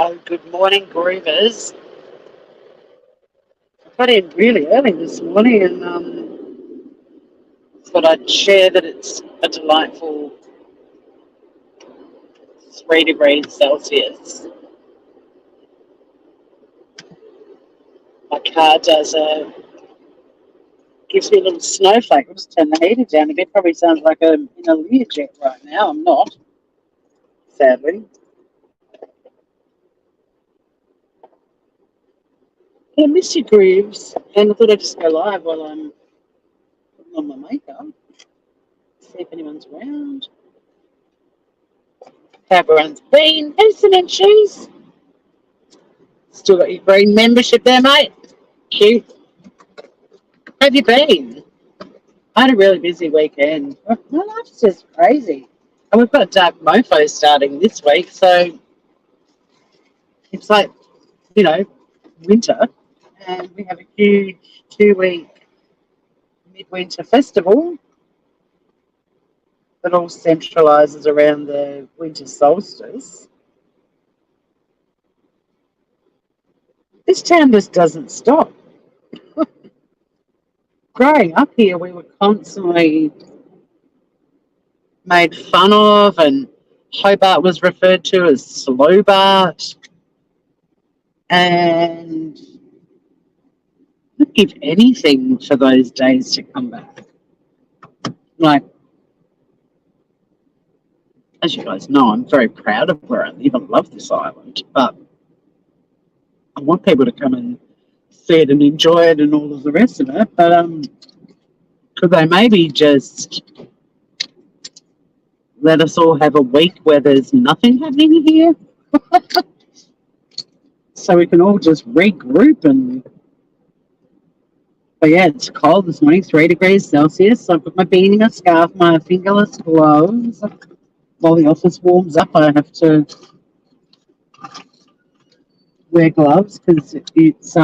Oh, good morning, Groovers. I got in really early this morning and thought I'd share that it's a delightful 3 degrees Celsius. My car gives me a little snowflake. I'll just turn the heater down a bit. Probably sounds like I'm in a Learjet right now. I'm not, sadly. But I miss you, Grooves. And I thought I'd just go live while I'm putting on my makeup. See if anyone's around. How everyone's been. Decent and cheese. Still got your green membership there, mate. Cute. How have you been? I had a really busy weekend. My life's just crazy. And we've got Dark Mofo starting this week, so it's like, winter. And we have a huge 2-week midwinter festival that all centralises around the winter solstice. This town just doesn't stop. Growing up here, we were constantly made fun of, and Hobart was referred to as Slowbart. And I'd give anything for those days to come back. Like, as you guys know, I'm very proud of where I live. I love this island, but I want people to come and see it and enjoy it and all of the rest of it. But could they maybe just let us all have a week where there's nothing happening here? So we can all just regroup and... But yeah, it's cold this morning, 3 degrees Celsius. So I've got my beanie, a scarf, my fingerless gloves. While the office warms up, I have to wear gloves because it's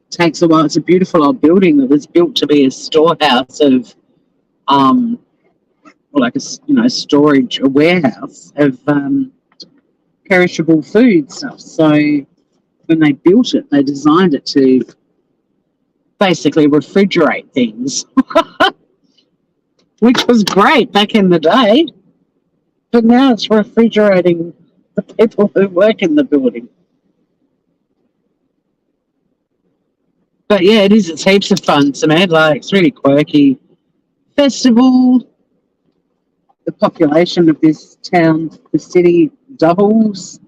takes a while. It's a beautiful old building that was built to be a storehouse of like a storage, a warehouse of perishable food stuff. So when they built it, they designed it to basically refrigerate things, which was great back in the day. But now it's refrigerating the people who work in the building. But yeah, it is. It's heaps of fun, Samad. Like, it's really quirky. Festival. The population of this town, the city, doubles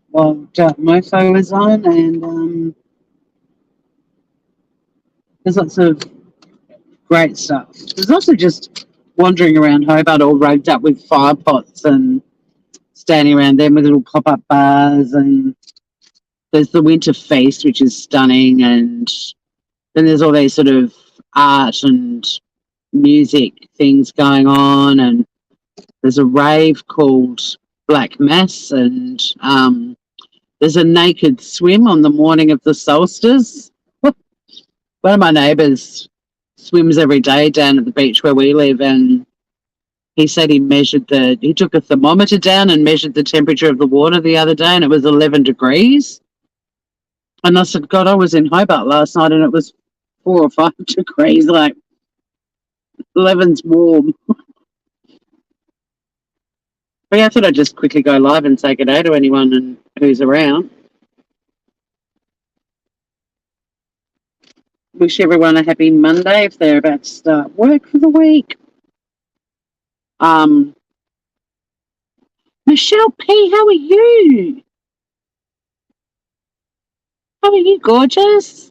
while Mofo is on, and there's lots of great stuff. There's also just wandering around Hobart all rugged up with fire pots and standing around them with little pop-up bars, and there's the Winter Feast, which is stunning, and then there's all these sort of art and music things going on, and there's a rave called Black Mass, and there's a naked swim on the morning of the solstice. One of my neighbours swims every day down at the beach where we live, and he said he took a thermometer down and measured the temperature of the water the other day, and it was 11 degrees. And I said, God, I was in Hobart last night and it was 4 or 5 degrees. Like, 11's warm. But yeah, I thought I'd just quickly go live and say good day to anyone who's around. Wish everyone a happy Monday if they're about to start work for the week. Michelle P, how are you? How are you, gorgeous?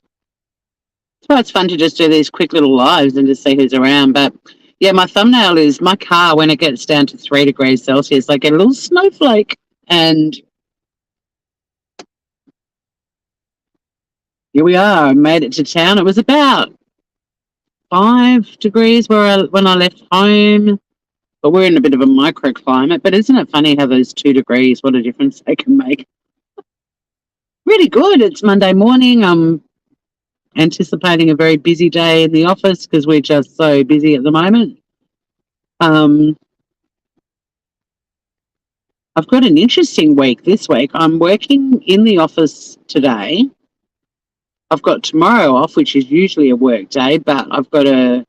So it's fun to just do these quick little lives and just see who's around. But yeah, my thumbnail is my car when it gets down to 3 degrees Celsius, I get a little snowflake. And here we are. I made it to town. It was about 5 degrees when I left home. But we're in a bit of a microclimate. But isn't it funny how those 2 degrees, what a difference they can make? Really good. It's Monday morning. I'm anticipating a very busy day in the office because we're just so busy at the moment. I've got an interesting week this week. I'm working in the office today. I've got tomorrow off, which is usually a work day, but I've got a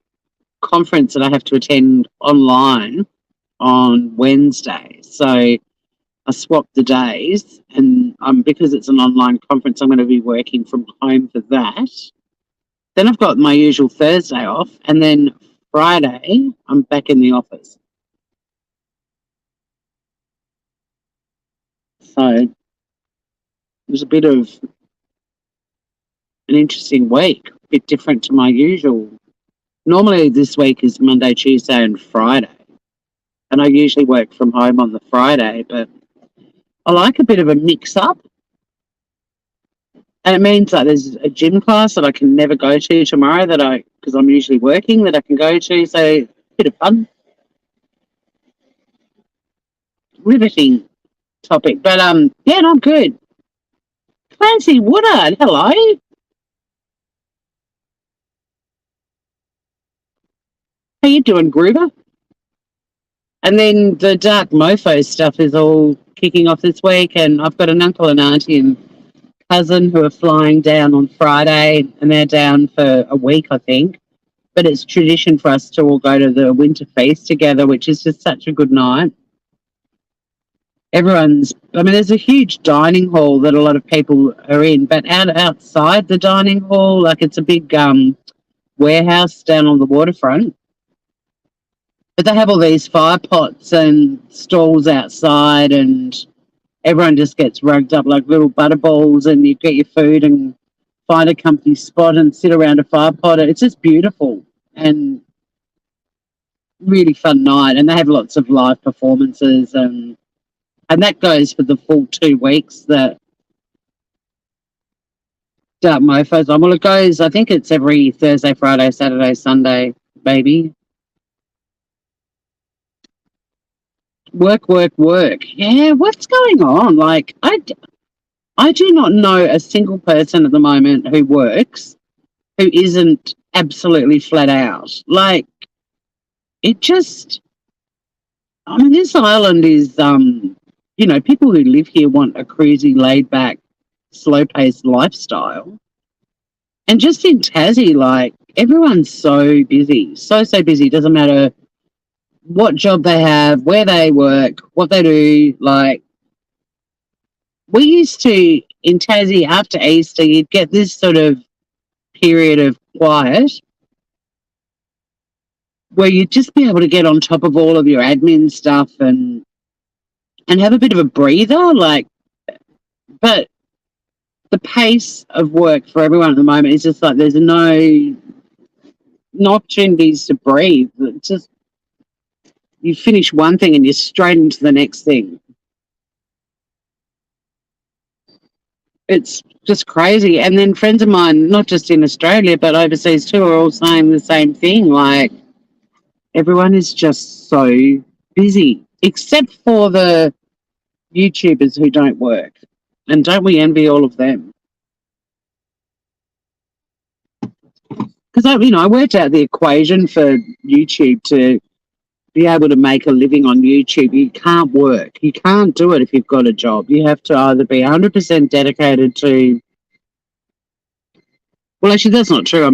conference that I have to attend online on Wednesday. So I swapped the days, and because it's an online conference, I'm going to be working from home for that. Then I've got my usual Thursday off, and then Friday I'm back in the office. So it was a bit of an interesting week, a bit different to my usual. Normally this week is Monday, Tuesday, and Friday, and I usually work from home on the Friday, but I like a bit of a mix-up. And it means that there's a gym class that I can never go to tomorrow because I'm usually working, that I can go to. So a bit of fun, riveting topic. But yeah, no, I'm good. Clancy Woodard, hello. How you doing, Gruber? And then the Dark Mofo stuff is all kicking off this week, and I've got an uncle and auntie and cousin who are flying down on Friday, and they're down for a week, I think. But it's tradition for us to all go to the winter feast together, which is just such a good night. There's a huge dining hall that a lot of people are in, but outside the dining hall, like it's a big warehouse down on the waterfront. But they have all these fire pots and stalls outside, and everyone just gets rugged up like little butterballs, and you get your food and find a comfy spot and sit around a fire pot. It's just beautiful and really fun night. And they have lots of live performances, and that goes for the full 2 weeks that Dark Mofo's on. Well, it goes, I think it's every Thursday, Friday, Saturday, Sunday, baby. Work, work, work. Yeah, what's going on? Like, I do not know a single person at the moment who works who isn't absolutely flat out. Like, it just, this island is, people who live here want a cruisy, laid-back, slow-paced lifestyle. And just in Tassie, like, everyone's so busy, so busy. Doesn't matter what job they have, where they work, what they do. Like, we used to, in Tassie, after Easter, you'd get this sort of period of quiet where you'd just be able to get on top of all of your admin stuff and have a bit of a breather. Like, but the pace of work for everyone at the moment is just like there's no opportunities to breathe. It's just you finish one thing and you're straight into the next thing. It's just crazy. And then friends of mine, not just in Australia but overseas too, are all saying the same thing. Like, everyone is just so busy, except for the YouTubers who don't work. And don't we envy all of them? Because I worked out the equation for YouTube to be able to make a living on YouTube. You can't work. You can't do it if you've got a job. You have to either be 100% dedicated to... Well, actually, that's not true.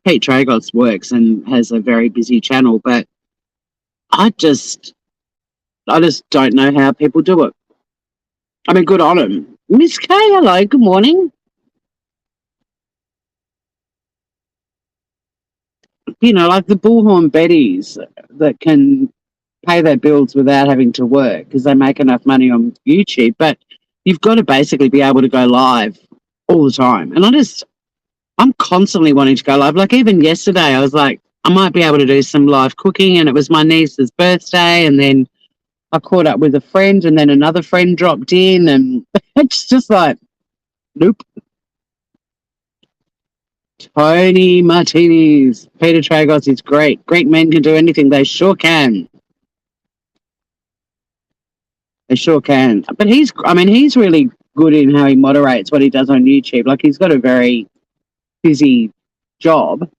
Pete Tragos works and has a very busy channel, but I just don't know how people do it. Good on him. Miss K, hello, good morning. Like the bullhorn Betties that can pay their bills without having to work because they make enough money on YouTube, but you've got to basically be able to go live all the time. And I'm constantly wanting to go live. Like, even yesterday, I was like, I might be able to do some live cooking, and it was my niece's birthday, and then I caught up with a friend, and then another friend dropped in, and it's just like, nope. Tony Martinez. Peter Tragos is great. Great men can do anything. They sure can. They sure can. But he's really good in how he moderates what he does on YouTube. Like, he's got a very busy job.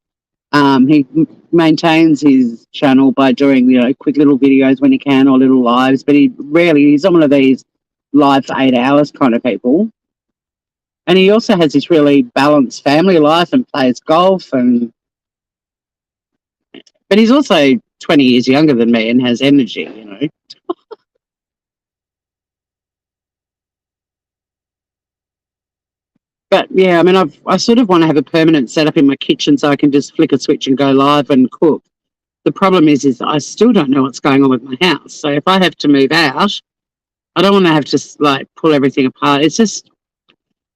He maintains his channel by doing, quick little videos when he can or little lives, but he's not one of these live for 8 hours kind of people. And he also has this really balanced family life and plays golf, but he's also 20 years younger than me and has energy. But yeah, I mean, I sort of want to have a permanent setup in my kitchen so I can just flick a switch and go live and cook. The problem is I still don't know what's going on with my house. So if I have to move out, I don't want to have to like pull everything apart. It's just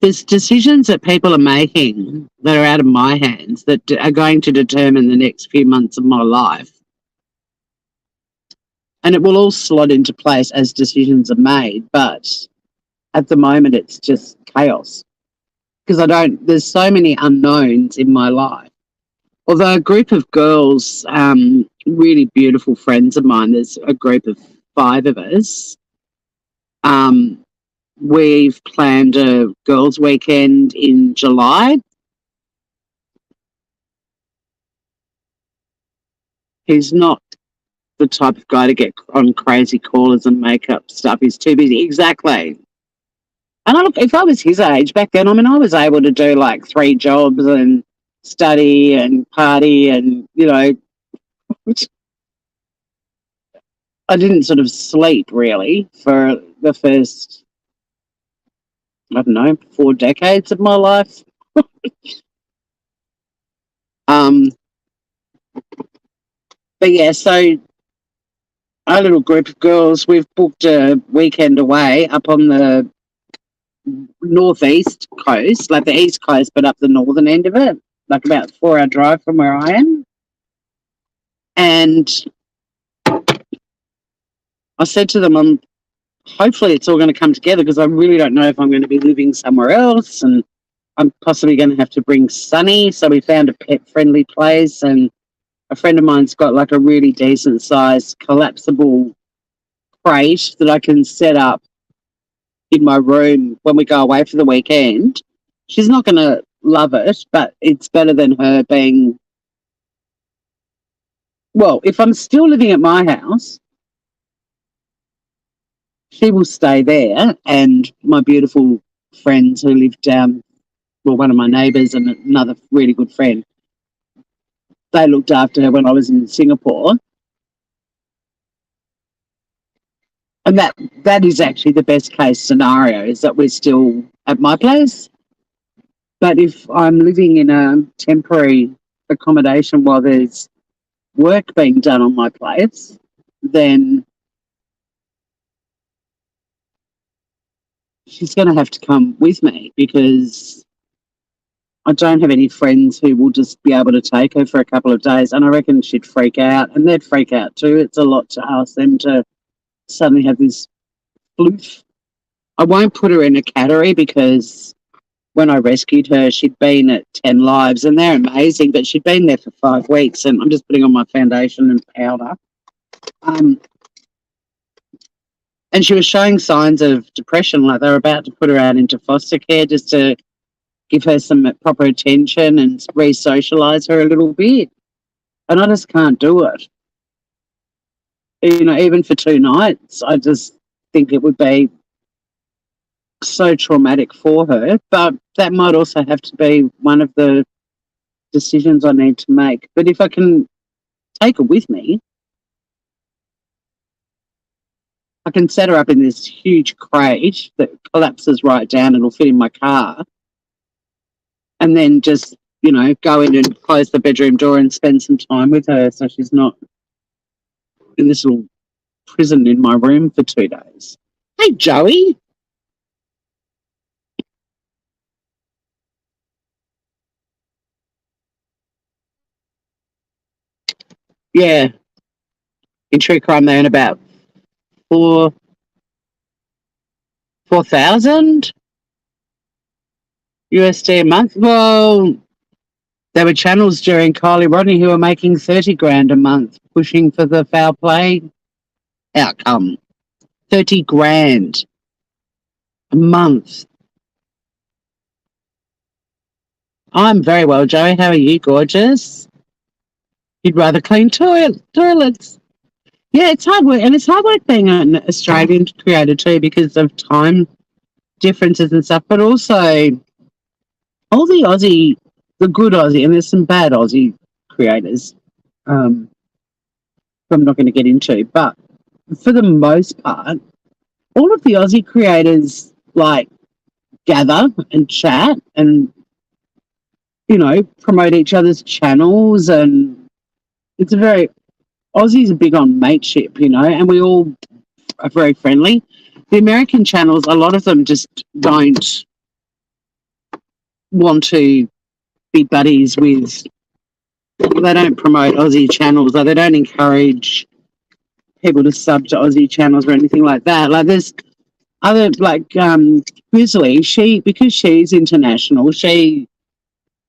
there's decisions that people are making that are out of my hands that are going to determine the next few months of my life. And it will all slot into place as decisions are made. But at the moment, it's just chaos because there's so many unknowns in my life. Although a group of girls, really beautiful friends of mine, there's a group of 5 of us. We've planned a girls' weekend in July. He's not the type of guy to get on crazy callers and make up stuff. He's too busy. Exactly. And look, if I was his age back then, I mean, I was able to do like 3 jobs and study and party and, I didn't sort of sleep really for the first, I don't know, 4 decades of my life. Um, but yeah, so our little group of girls, we've booked a weekend away up on the northeast coast, like the east coast, but up the northern end of it, like about 4-hour drive from where I am. And I said to them, hopefully it's all going to come together because I really don't know if I'm going to be living somewhere else, and I'm possibly going to have to bring Sunny. So we found a pet-friendly place, and a friend of mine's got like a really decent-sized collapsible crate that I can set up in my room when we go away for the weekend. She's not going to love it, but it's better than her being... Well, if I'm still living at my house, she will stay there, and my beautiful friends who live down, well, one of my neighbours and another really good friend, they looked after her when I was in Singapore. And that is actually the best case scenario, is that we're still at my place. But if I'm living in a temporary accommodation while there's work being done on my place, then she's going to have to come with me because I don't have any friends who will just be able to take her for a couple of days. And I reckon she'd freak out, and they'd freak out too. It's a lot to ask them to suddenly have this floof. I won't put her in a cattery because when I rescued her, she'd been at 10 lives, and they're amazing, but she'd been there for 5 weeks, and I'm just putting on my foundation and powder. And she was showing signs of depression, like they were about to put her out into foster care just to give her some proper attention and re-socialise her a little bit. And I just can't do it. Even for 2 nights, I just think it would be so traumatic for her. But that might also have to be one of the decisions I need to make. But if I can take her with me, I can set her up in this huge crate that collapses right down and will fit in my car. And then just, go in and close the bedroom door and spend some time with her so she's not in this little prison in my room for 2 days. Hey, Joey. Yeah. In true crime, they earn about 4,000 USD a month. Well, there were channels during Kylie Rodney who were making 30 grand a month, pushing for the foul play outcome. 30 grand a month. I'm very well, Joey. How are you, gorgeous? You'd rather clean toilets. Yeah, it's hard work, and it's hard work being an Australian creator too because of time differences and stuff, but also all the good Aussie, and there's some bad Aussie creators I'm not going to get into, but for the most part, all of the Aussie creators like gather and chat and, promote each other's channels, and it's a very Aussies are big on mateship, and we all are very friendly. The American channels, a lot of them just don't want to be buddies with. They don't promote Aussie channels, or they don't encourage people to sub to Aussie channels or anything like that. Like there's other Grizzly. Because she's international, she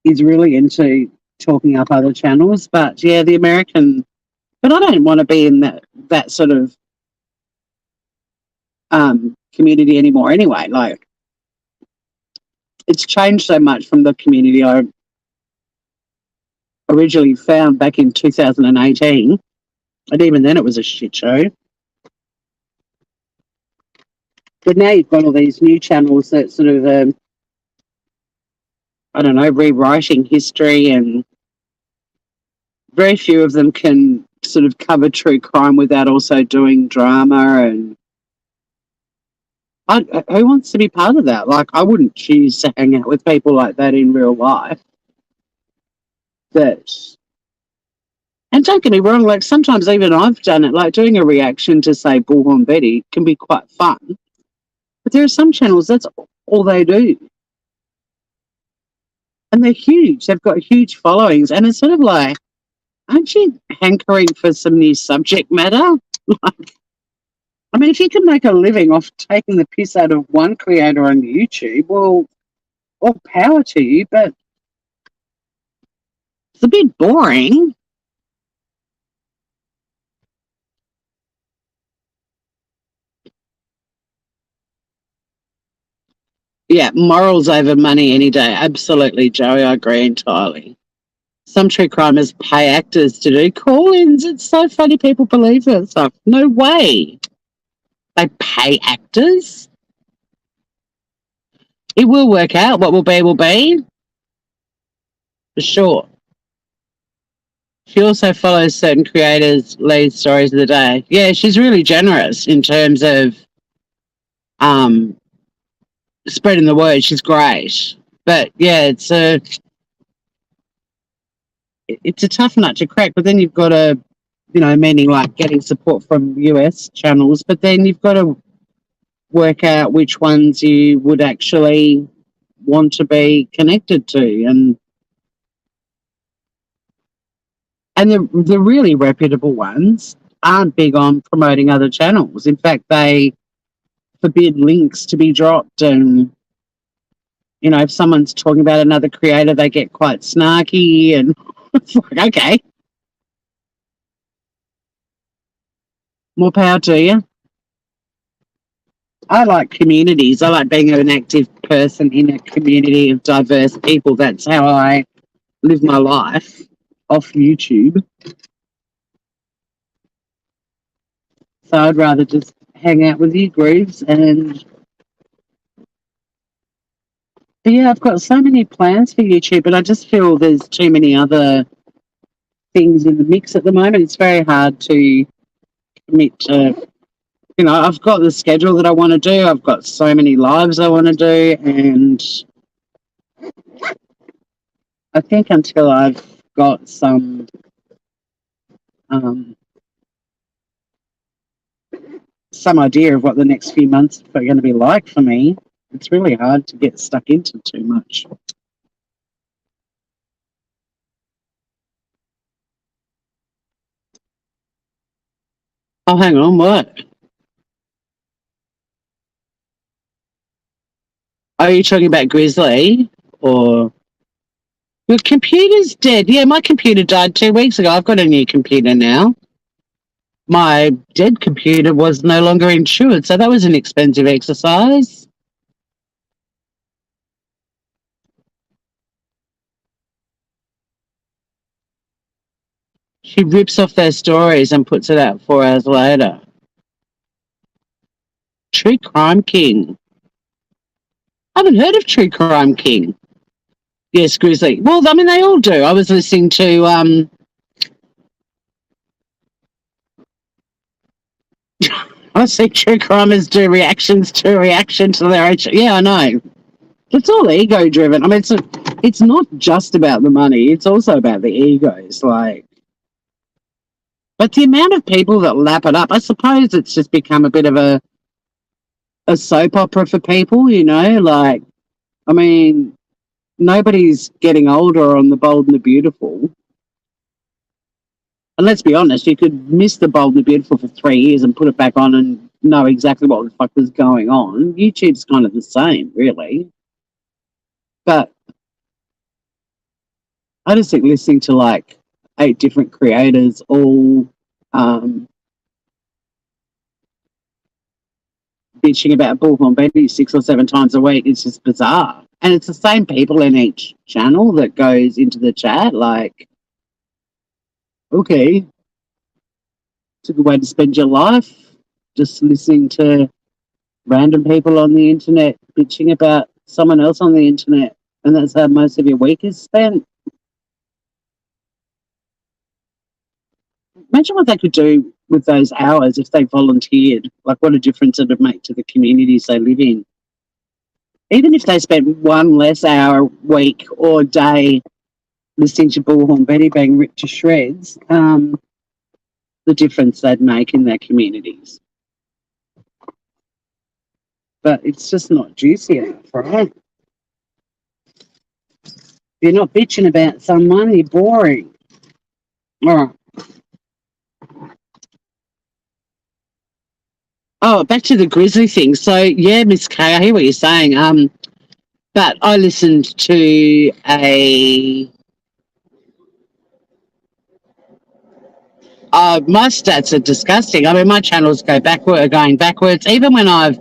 is really into talking up other channels. But yeah, the American. But I don't want to be in that sort of community anymore. Anyway, like it's changed so much from the community I originally found back in 2018, and even then it was a shit show. But now you've got all these new channels that sort of, I don't know, rewriting history, and very few of them can sort of cover true crime without also doing drama. And who wants to be part of that? Like, I wouldn't choose to hang out with people like that in real life. And don't get me wrong, like sometimes even I've done it, like doing a reaction to, say, Bullhorn Betty can be quite fun. But there are some channels, that's all they do. And they're huge. They've got huge followings. And it's sort of like, aren't you hankering for some new subject matter? Like, I mean, if you can make a living off taking the piss out of one creator on YouTube, well, all power to you, but it's a bit boring. Yeah, morals over money any day. Absolutely, Joey. I agree entirely. Some true crimers pay actors to do call-ins. It's so funny people believe that stuff. No way. They pay actors? It will work out. What will be, will be. For sure. She also follows certain creators' lead stories of the day. Yeah, she's really generous in terms of um, spreading the word. She's great. But yeah, it's a tough nut to crack. But then you've got to, meaning like getting support from US channels. But then you've got to work out which ones you would actually want to be connected to, and the really reputable ones aren't big on promoting other channels. In fact, they forbid links to be dropped, and if someone's talking about another creator, they get quite snarky, and it's like, okay, more power to you. I like communities. I like being an active person in a community of diverse people. That's how I live my life off YouTube. So I'd rather just hang out with you, Grooves. But yeah, I've got so many plans for YouTube, but I just feel there's too many other things in the mix at the moment. It's very hard to commit to, I've got the schedule that I want to do. I've got so many lives I want to do. And I think until I've got some idea of what the next few months are going to be like for me, it's really hard to get stuck into too much. Oh, hang on, what? Are you talking about Grizzly or your computer's dead? Yeah, my computer died 2 weeks ago. I've got a new computer now. My dead computer was no longer insured, so that was an expensive exercise. He rips off their stories and puts it out 4 hours later. True Crime King. I haven't heard of True Crime King. Yes, Grizzly. Well, I mean, they all do. I was listening to I see true crimers do reactions to a reaction to their own. Yeah, I know. It's all ego driven. I mean, it's not just about the money. It's also about the egos. Like, but the amount of people that lap it up, I suppose it's just become a bit of a soap opera for people. You know, like, I mean, nobody's getting older on The Bold and the Beautiful. And let's be honest, you could miss The Bold and the Beautiful for 3 years and put it back on and know exactly what the fuck was going on. YouTube's kind of the same, really. But I just think listening to like 8 different creators all bitching about Bullhorn Betty 6 or 7 times a week is just bizarre. And it's the same people in each channel that goes into the chat. Like, okay, it's a good way to spend your life, just listening to random people on the internet bitching about someone else on the internet, and that's how most of your week is spent. Imagine what they could do with those hours if they volunteered. Like, what a difference it would make to the communities they live in. Even if they spent 1 less hour, week, or day listening to Bullhorn Betty being ripped to shreds, the difference they'd make in their communities. But it's just not juicy enough, right? If you're not bitching about someone, you're boring. All right. Oh, back to the Grizzly thing. So, yeah, Miss Kay, I hear what you're saying. But I listened to my stats are disgusting. I mean, my channels are going backwards. Even when I've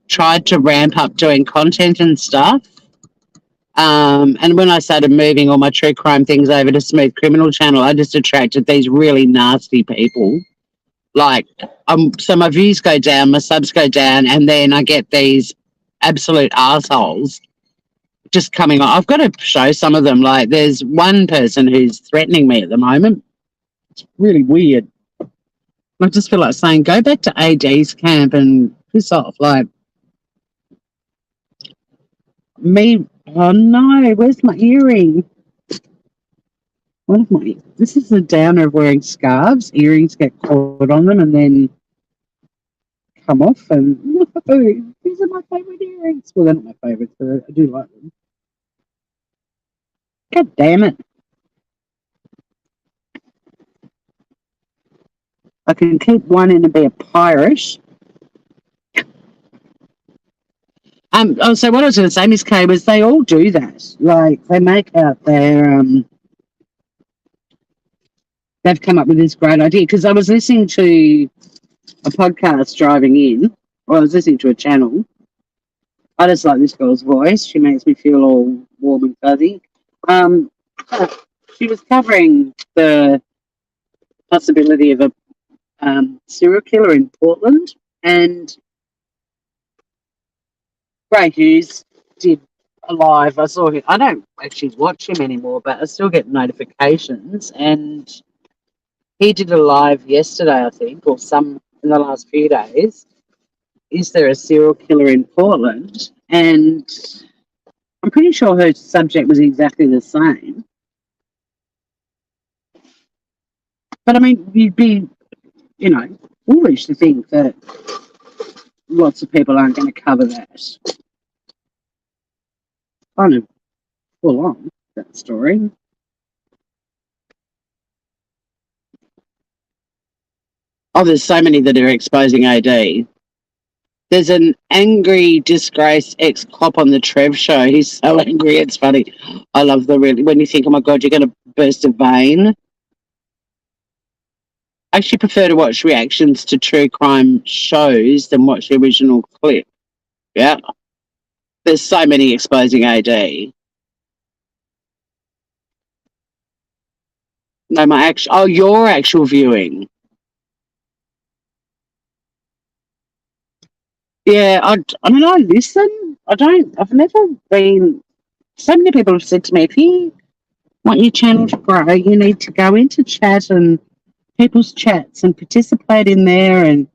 tried to ramp up doing content and stuff, and when I started moving all my true crime things over to Smooth Criminal channel, I just attracted these really nasty people. Like, so my views go down, my subs go down, and then I get these absolute assholes just coming on. I've got to show some of them. Like, there's one person who's threatening me at the moment. It's really weird. I just feel like saying, go back to AD's camp and piss off. Like, me, oh no, where's my earring? This is the downer of wearing scarves. Earrings get caught on them and then come off. And no, these are my favourite earrings. Well, they're not my favourites, but I do like them. God damn it. I can keep one in and be a pirate. So what I was going to say, Miss Kay, was they all do that. Like, they make out they've come up with this great idea. Because I was listening to a podcast driving in, or I was listening to a channel. I just like this girl's voice. She makes me feel all warm and fuzzy. She was covering the possibility of a serial killer in Portland, and Ray Hughes did a live. I saw him. I don't actually watch him anymore, but I still get notifications, and he did a live yesterday, I think, or some in the last few days. Is there a serial killer in Portland? And I'm pretty sure her subject was exactly the same. But I mean, you'd be, foolish to think that lots of people aren't going to cover that. Kind of full on, that story. Oh, there's so many that are exposing AD. There's an angry, disgraced ex-cop on the Trev show. He's so angry, it's funny. I love when you think, oh my God, you're going to burst a vein. I actually prefer to watch reactions to true crime shows than watch the original clip. Yeah. There's so many exposing AD. No, my actual. Oh, your actual viewing. Yeah, I mean, I listen. I don't. I've never been. So many people have said to me, if you want your channel to grow, you need to go into chat and people's chats and participate in there and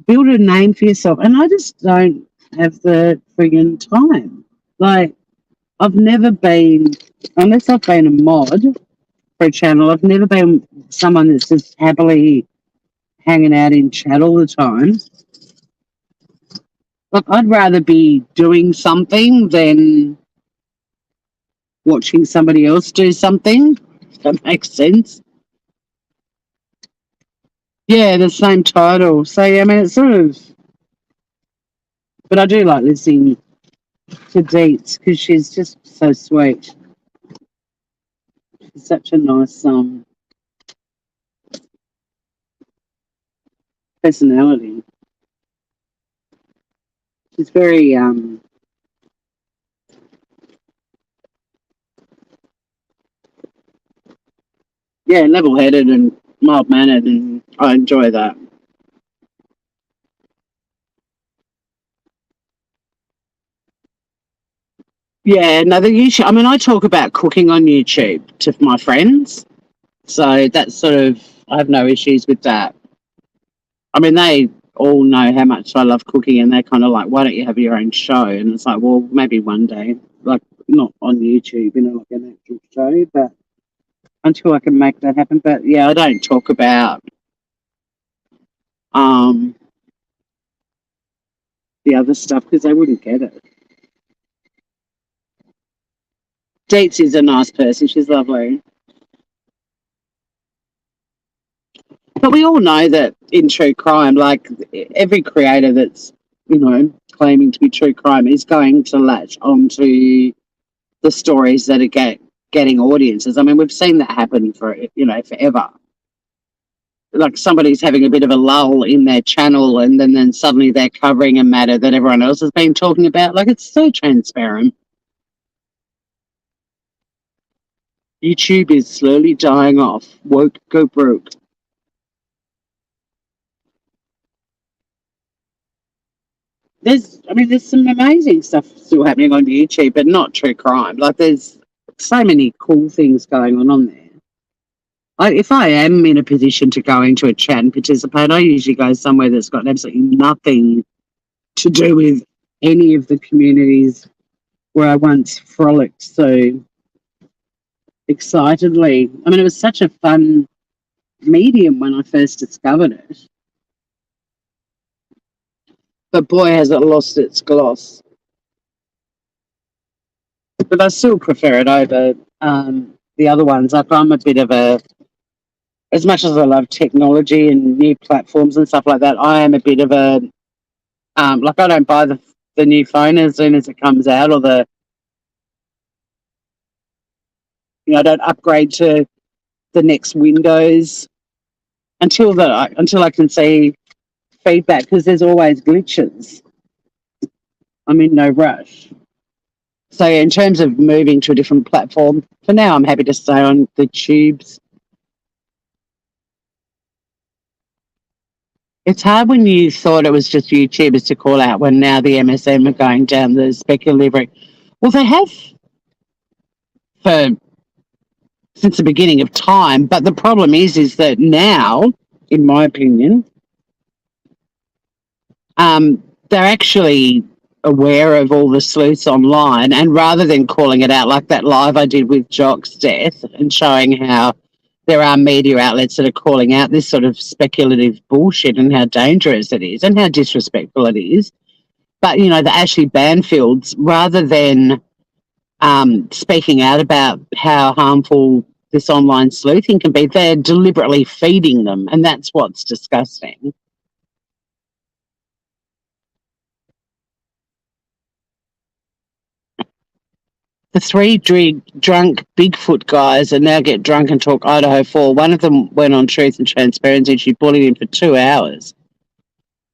build a name for yourself. And I just don't have the friggin' time. Like, I've never been, unless I've been a mod for a channel, I've never been someone that's just happily hanging out in chat all the time. Like, I'd rather be doing something than watching somebody else do something. If that makes sense. Yeah, the same title. So, yeah, I mean, it's sort of, but I do like listening to Deets because she's just so sweet. She's such a nice personality. She's very yeah, level-headed and mild-mannered, and I enjoy that. Yeah, no, the YouTube. I mean, I talk about cooking on YouTube to my friends, so that's sort of I have no issues with that. I mean, they all know how much I love cooking, and they're kind of like, "Why don't you have your own show?" And it's like, well, maybe one day, like not on YouTube, like an actual show, but until I can make that happen. But yeah, I don't talk about um the other stuff because they wouldn't get it. Deets is a nice person; she's lovely. But we all know that in true crime, like every creator that's, claiming to be true crime is going to latch onto the stories that are getting audiences. I mean, we've seen that happen for, forever. Like somebody's having a bit of a lull in their channel and then suddenly they're covering a matter that everyone else has been talking about. Like it's so transparent. YouTube is slowly dying off. Woke, go broke. There's some amazing stuff still happening on YouTube, but not true crime. Like there's so many cool things going on there. If I am in a position to go into a chat and participate, I usually go somewhere that's got absolutely nothing to do with any of the communities where I once frolicked so excitedly. I mean, it was such a fun medium when I first discovered it, but boy, has it lost its gloss. But I still prefer it over the other ones. Like I'm a bit of a, as much as I love technology and new platforms and stuff like that, I am a bit of a, like I don't buy the new phone as soon as it comes out, or I don't upgrade to the next Windows until I can see feedback because there's always glitches. I'm in no rush. So in terms of moving to a different platform, for now I'm happy to stay on the tubes. It's hard when you thought it was just YouTubers to call out when now the MSM are going down the speculative route. Well, they have for since the beginning of time, but the problem is that now, in my opinion, they're actually aware of all the sleuths online, and rather than calling it out like that live I did with Jock's death and showing how there are media outlets that are calling out this sort of speculative bullshit and how dangerous it is and how disrespectful it is. But, the Ashley Banfields, rather than speaking out about how harmful this online sleuthing can be, they're deliberately feeding them, and that's what's disgusting. The three drunk Bigfoot guys are now get drunk and talk Idaho 4. One of them went on Truth and Transparency. She bullied him for 2 hours.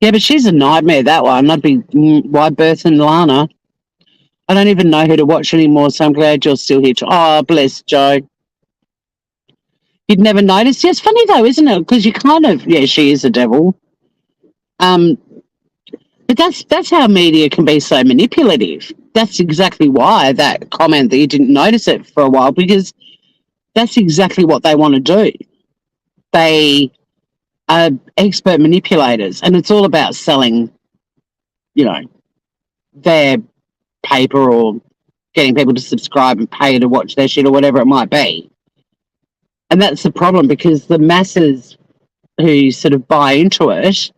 Yeah, but she's a nightmare, that one. I'd be, why Berth and Lana? I don't even know who to watch anymore, so I'm glad you're still here. Oh, bless Joe. You'd never notice. Yeah, it's funny though, isn't it? Because you kind of, yeah, she is a devil. Um, but that's how media can be so manipulative. That's exactly why that comment that you didn't notice it for a while, because that's exactly what they want to do. They are expert manipulators, and it's all about selling, you know, their paper or getting people to subscribe and pay to watch their shit or whatever it might be. And that's the problem, because the masses who sort of buy into it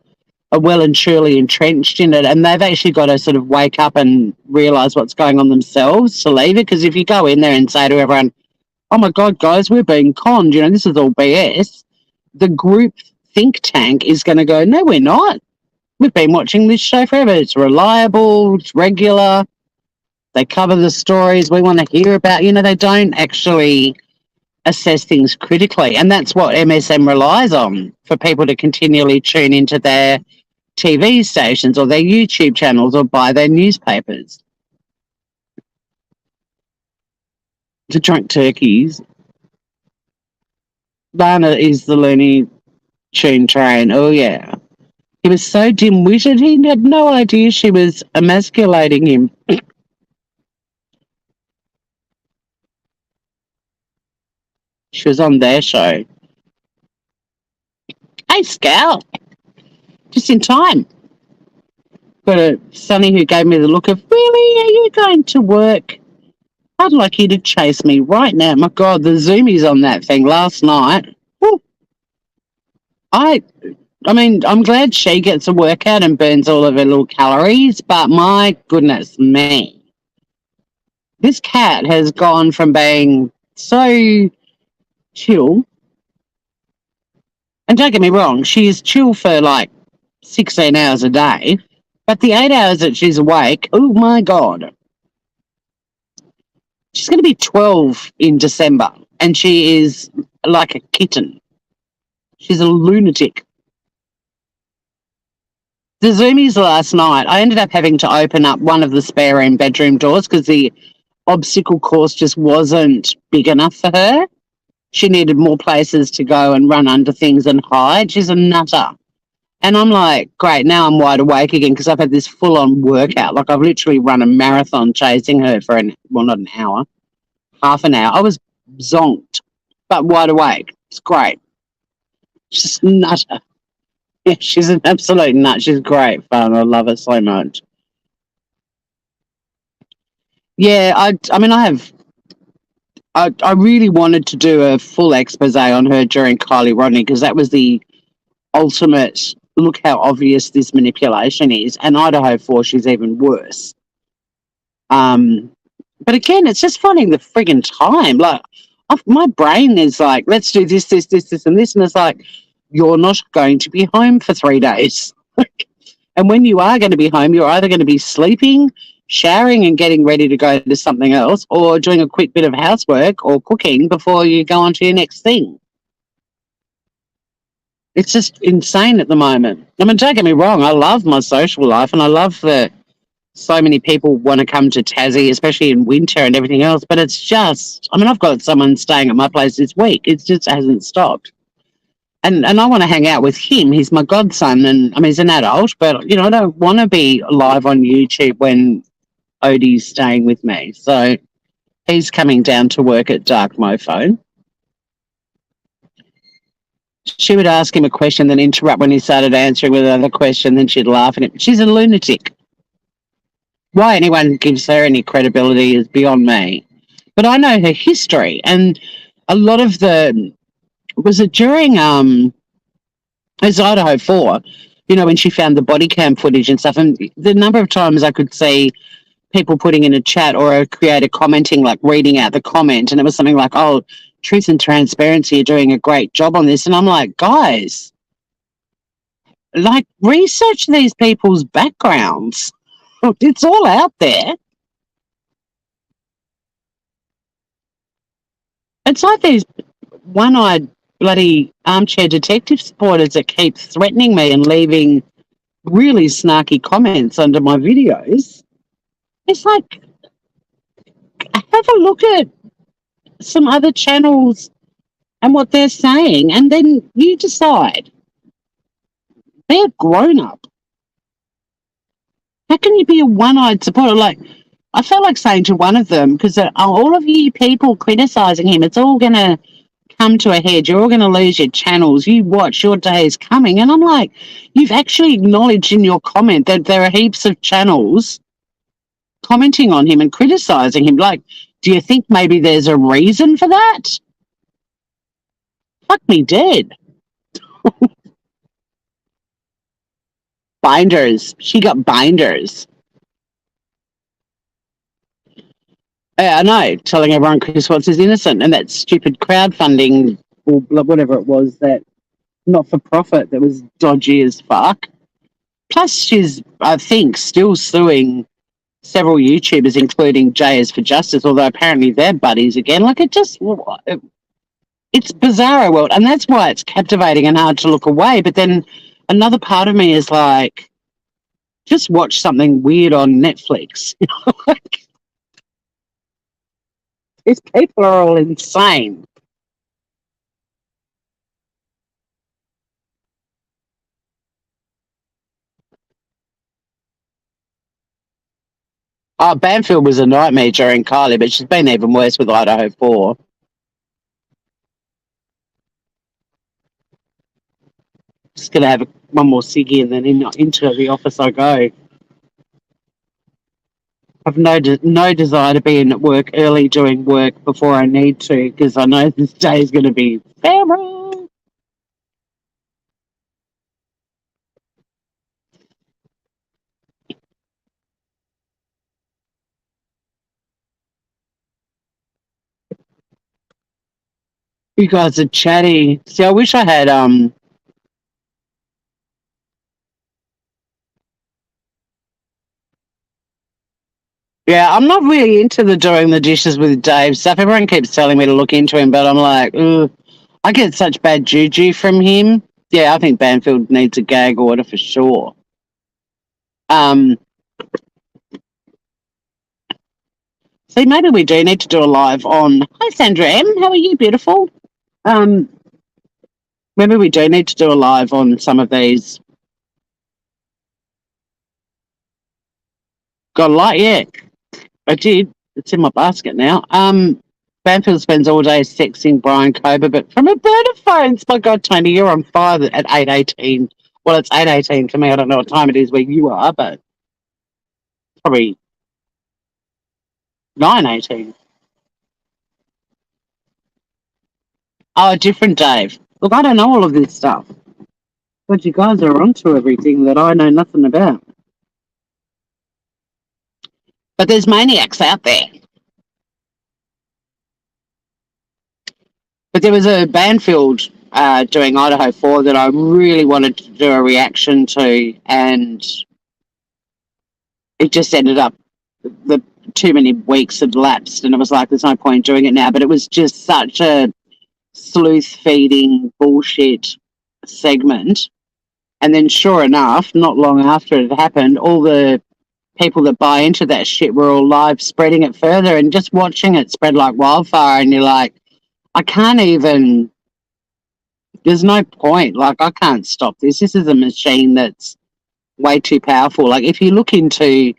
are well and truly entrenched in it, and they've actually got to sort of wake up and realise what's going on themselves to leave it. Because if you go in there and say to everyone, oh my God, guys, we're being conned, you know, this is all BS, the group think tank is going to go, no, we're not. We've been watching this show forever. It's reliable, it's regular. They cover the stories we want to hear about. You know, they don't actually assess things critically. And that's what MSM relies on, for people to continually tune into their TV stations or their YouTube channels or buy their newspapers. To drink turkeys. Lana is the Looney Tune train. Oh, yeah. He was so dim-witted, he had no idea she was emasculating him. She was on their show. Hey, Scout. Just in time. Got a Sonny who gave me the look of, really? Are you going to work? I'd like you to chase me right now. My God, the zoomies on that thing last night. Woo. I mean, I'm glad she gets a workout and burns all of her little calories, but my goodness me. This cat has gone from being so chill, and don't get me wrong, she is chill for like 16 hours a day, but the 8 hours that she's awake, oh my God. She's going to be 12 in December, and she is like a kitten. She's a lunatic. The zoomies last night, I ended up having to open up one of the spare room bedroom doors because the obstacle course just wasn't big enough for her. She needed more places to go and run under things and hide. She's a nutter. And I'm like, great, now I'm wide awake again because I've had this full-on workout. Like, I've literally run a marathon chasing her for not an hour, half an hour. I was zonked, but wide awake. It's great. She's a nutter. Yeah, she's an absolute nut. She's great fun. I love her so much. Yeah, I mean, I really wanted to do a full expose on her during Kylie Rodney, because that was the ultimate, look how obvious this manipulation is. And Idaho 4, she's even worse. But again, it's just finding the friggin' time. Like, my brain is like, let's do this, this, this, this, and this. And it's like, you're not going to be home for 3 days. And when you are going to be home, you're either going to be sleeping, showering and getting ready to go to something else, or doing a quick bit of housework or cooking before you go on to your next thing. It's just insane at the moment. I mean, don't get me wrong, I love my social life, and I love that so many people want to come to Tassie, especially in winter and everything else, but it's just, I mean, I've got someone staying at my place this week. It just hasn't stopped. And I want to hang out with him. He's my godson, and I mean, he's an adult, but, you know, I don't want to be live on YouTube when Odie's staying with me. So he's coming down to work at Dark Mofo. She would ask him a question, then interrupt when he started answering with another question, then she'd laugh at him. She's a lunatic. Why anyone gives her any credibility is beyond me. But I know her history, and a lot of was it during it was Idaho 4, you know, when she found the body cam footage and stuff, and the number of times I could see people putting in a chat or a creator commenting, like reading out the comment, and it was something like, oh, Truth and Transparency are doing a great job on this. And I'm like, guys, like, research these people's backgrounds. It's all out there. It's like these one-eyed bloody armchair detective supporters that keep threatening me and leaving really snarky comments under my videos. It's like, have a look at some other channels and what they're saying, and then you decide. They're grown up. How can you be a one-eyed supporter? Like, I felt like saying to one of them, because all of you people criticising him, it's all going to come to a head. You're all going to lose your channels. You watch, your day is coming. And I'm like, you've actually acknowledged in your comment that there are heaps of channels commenting on him and criticising him. Like, do you think maybe there's a reason for that? Fuck me dead. Binders. She got binders. Yeah, I know, telling everyone Chris Watts is innocent, and that stupid crowdfunding or whatever it was, that not for profit that was dodgy as fuck. Plus, she's, I think, still suing several YouTubers, including Jayers for Justice, although apparently they're buddies again. Like, it's bizarre world, and that's why it's captivating and hard to look away. But then another part of me is like, just watch something weird on Netflix. Like, these people are all insane. Oh, Banfield was a nightmare during Kylie, but she's been even worse with Idaho 4. Just going to have one more ciggy and then into the office I go. I've no desire to be in at work early doing work before I need to, because I know this day is going to be terrible. You guys are chatty. See, I wish I had yeah, I'm not really into the doing the dishes with Dave stuff. Everyone keeps telling me to look into him, but I'm like, ugh, I get such bad juju from him. Yeah, I think Banfield needs a gag order for sure. See, maybe we do need to do a live on. Hi, Sandra M. How are you, beautiful? Um, Maybe we do need to do a live on some of these. Got a lot, yeah. I did. It's in my basket now. Banfield spends all day sexing Brian Kober, but from a bird of phones. My God, Tony, you're on fire at 8:18. Well, it's 8:18 for me. I don't know what time it is where you are, but probably 9:18. Oh, a different Dave. Look, I don't know all of this stuff, but you guys are onto everything that I know nothing about. But there's maniacs out there. But there was a Banfield doing Idaho 4 that I really wanted to do a reaction to, and it just ended up the too many weeks had lapsed, and it was like, there's no point doing it now. But it was just such a sleuth feeding bullshit segment. And then, sure enough, not long after it happened, all the people that buy into that shit were all live spreading it further, and just watching it spread like wildfire. And you're like, I can't even. There's no point. Like, I can't stop this. This is a machine that's way too powerful. Like, if you look into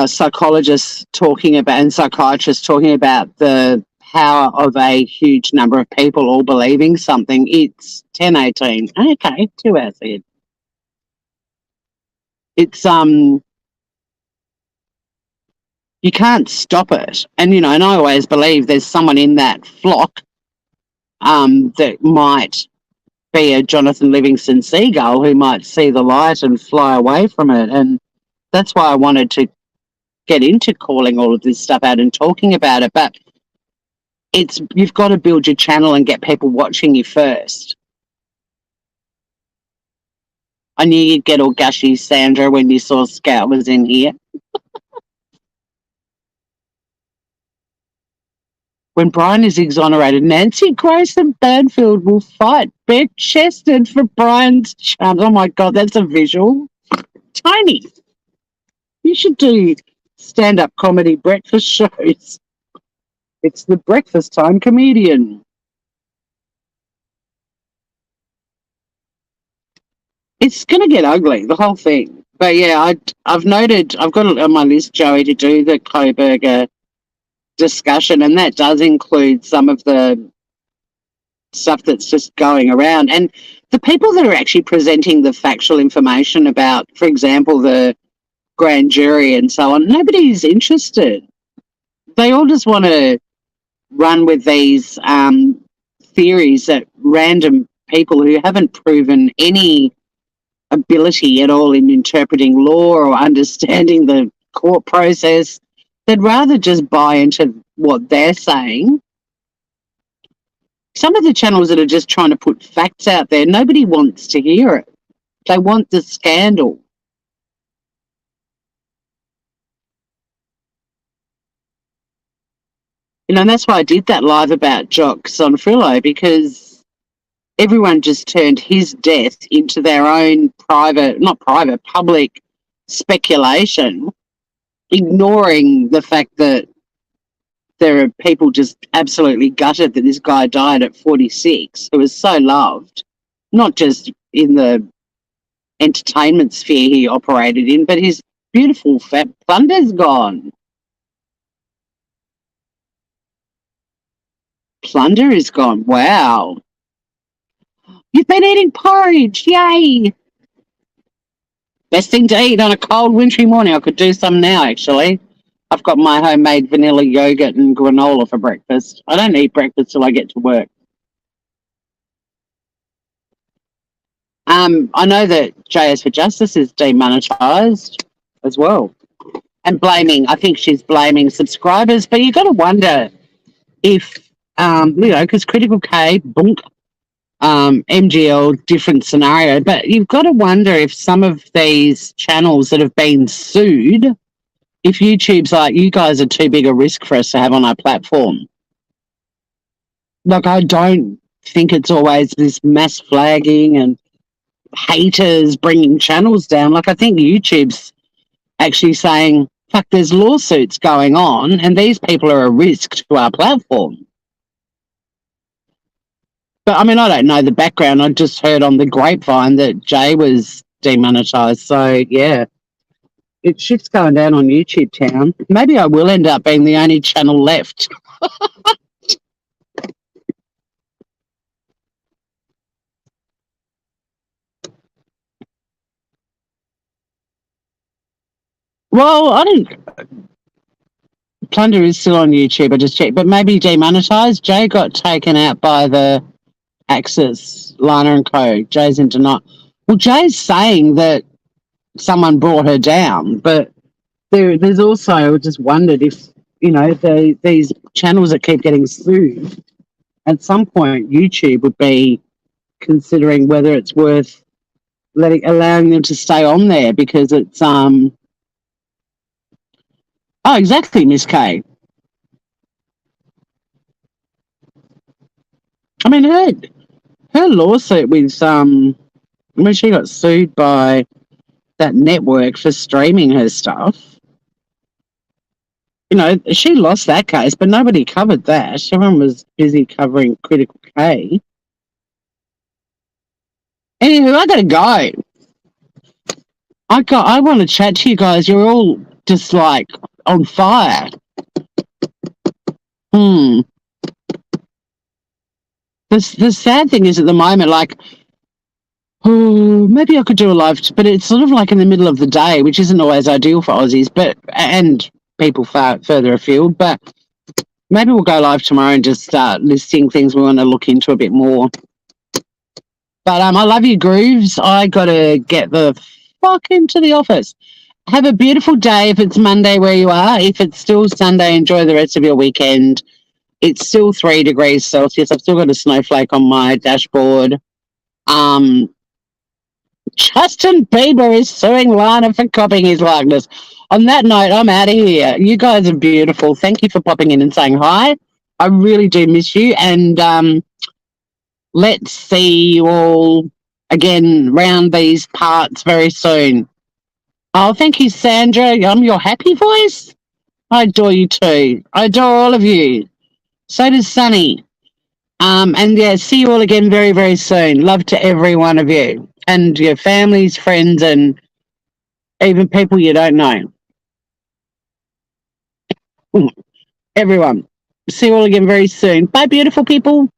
psychologists talking about and psychiatrists talking about the power of a huge number of people all believing something, it's 10:18. Okay, 2 hours ahead. It's you can't stop it. And and I always believe there's someone in that flock that might be a Jonathan Livingston seagull who might see the light and fly away from it. And that's why I wanted to get into calling all of this stuff out and talking about it. But you've got to build your channel and get people watching you first. I knew you'd get all gushy, Sandra, when you saw Scout was in here. When Brian is exonerated, Nancy Grace and Banfield will fight bare-chested for Brian's chance. Oh, my God, that's a visual. Tiny. You should do stand-up comedy breakfast shows. It's the breakfast time comedian. It's going to get ugly, the whole thing. But yeah, I've noted, I've got it on my list, Joey, to do the Coburger discussion, and that does include some of the stuff that's just going around. And the people that are actually presenting the factual information about, for example, the grand jury and so on, nobody's interested. They all just want to run with these theories that random people who haven't proven any ability at all in interpreting law or understanding the court process, they'd rather just buy into what they're saying. Some of the channels that are just trying to put facts out there, nobody wants to hear it. They want the scandal. And that's why I did that live about Jock Sonfrillo, because everyone just turned his death into their own public speculation, ignoring the fact that there are people just absolutely gutted that this guy died at 46, who was so loved, not just in the entertainment sphere he operated in, but his beautiful fat Plunder's gone. Plunder is gone. Wow. You've been eating porridge. Yay. Best thing to eat on a cold, wintry morning. I could do some now, actually. I've got my homemade vanilla yogurt and granola for breakfast. I don't eat breakfast till I get to work. I know that JS for Justice is demonetised as well. And I think she's blaming subscribers, but you've got to wonder if, because Critical K, bunk, MGL, different scenario, but you've got to wonder if some of these channels that have been sued, if YouTube's like, you guys are too big a risk for us to have on our platform. Like, I don't think it's always this mass flagging and haters bringing channels down. Like, I think YouTube's actually saying, fuck, there's lawsuits going on and these people are a risk to our platform. But, I mean, I don't know the background. I just heard on the grapevine that Jay was demonetised. So, yeah, shit's going down on YouTube town. Maybe I will end up being the only channel left. Well, I don't... Plunder is still on YouTube. I just checked. But maybe demonetised. Jay got taken out by the Axis, Lana and Co. Jay's in denial. Well, Jay's saying that someone brought her down, but there's also, I just wondered if, these channels that keep getting sued, at some point YouTube would be considering whether it's worth allowing them to stay on there, because it's oh, exactly, Miss K. I mean, her lawsuit with when she got sued by that network for streaming her stuff, she lost that case, but nobody covered that. Everyone was busy covering Critical K. Anywho, I gotta go. I want to chat to you guys. You're all just like on fire. The sad thing is, at the moment, like, maybe I could do a live, but it's sort of like in the middle of the day, which isn't always ideal for Aussies, and people further afield. But maybe we'll go live tomorrow and just start listing things we want to look into a bit more. But I love you, Grooves. I got to get the fuck into the office. Have a beautiful day if it's Monday where you are. If it's still Sunday, enjoy the rest of your weekend. It's still 3 degrees Celsius. I've still got a snowflake on my dashboard. Justin Bieber is suing Lana for copying his likeness. On that note, I'm out of here. You guys are beautiful. Thank you for popping in and saying hi. I really do miss you. And let's see you all again round these parts very soon. Oh, thank you, Sandra. I'm your happy voice. I adore you too. I adore all of you. So does Sunny. And yeah, see you all again very, very soon. Love to every one of you and your families, friends, and even people you don't know. Everyone. See you all again very soon. Bye, beautiful people.